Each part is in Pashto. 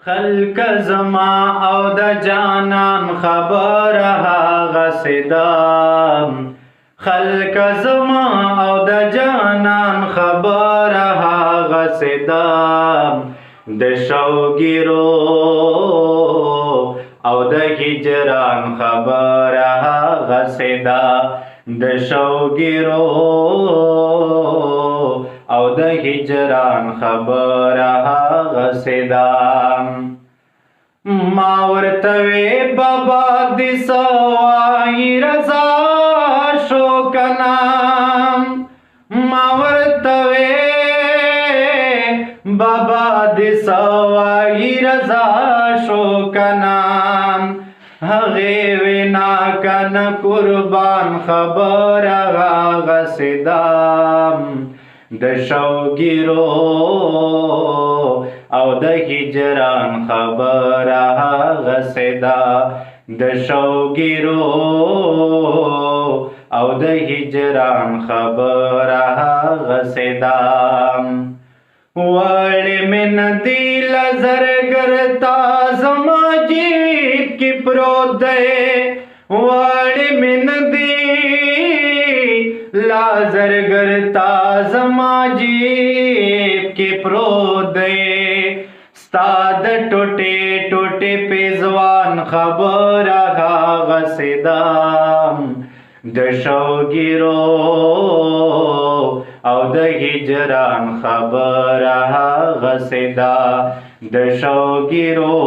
خلق زما او د جانان خبره هغه سدام خلق زما او د جانان خبره هغه سدام د شوګیرو او د هجران خبره هغه سدا د شوګیرو او د هجران خبره هغه سدا ما ورته وی بابا دې سوای رضا شو کنا ما ورته وی بابا دې سوای رضا شو کنا هغه وینا کن قربان خبره هغه سدام د شوګیرو او د هجران خبره هغه سدا د شوګیرو او د هجران خبره هغه سدا وړې من دی لزرګر تا زما جیب کی پروت دی وړې من دی لزرګر تا زما جیب کی پروت دی ستاد ټوټه ټوټه پیزوان خبره هغه سدام د شوګیرو او د هجران خبره هغه سدا د شوګیرو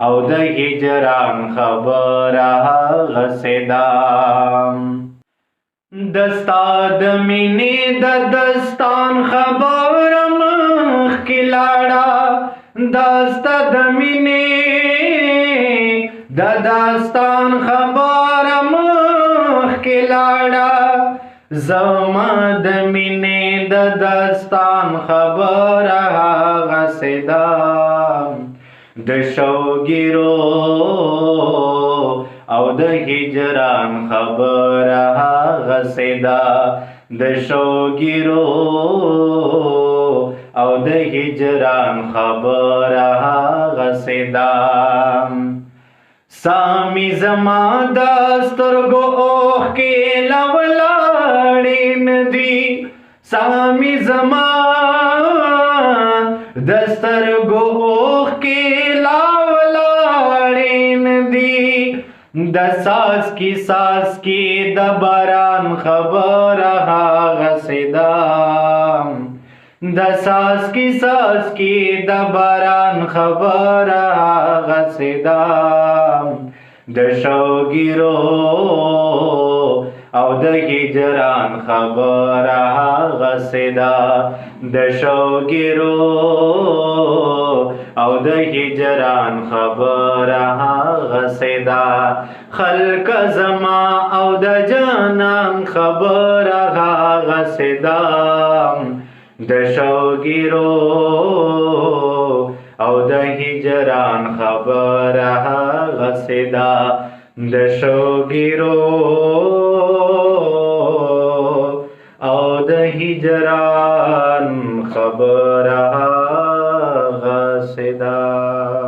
او د هجران خبره هغه سدا دستاد مینې د دستان خبره مخ کې لاړه دستاد مینې د دستان خبره مخ کې لاړه زما د مینې د دستان خبره هغه سدا د شوګیرو او د هجران خبره هغه سدا د شوګیرو او د هجران خبره هغه سدا سامی زما د سترګو اوښ کې لولاړې ندي سامی زما د سترګو اوښ کې لولاړې ندي د ساس کی د باران خبره هغه سدا د ساس کی د باران خبره هغه سدا د شوګیرو او د هجران خبره هغه سدا د شوګیرو او د هجران خبره هغه سدا خلق زما او د جانان خبره هغه سدا د شوګیرو او د هجران خبره هغه سدا د شوګیرو او د هجران خبره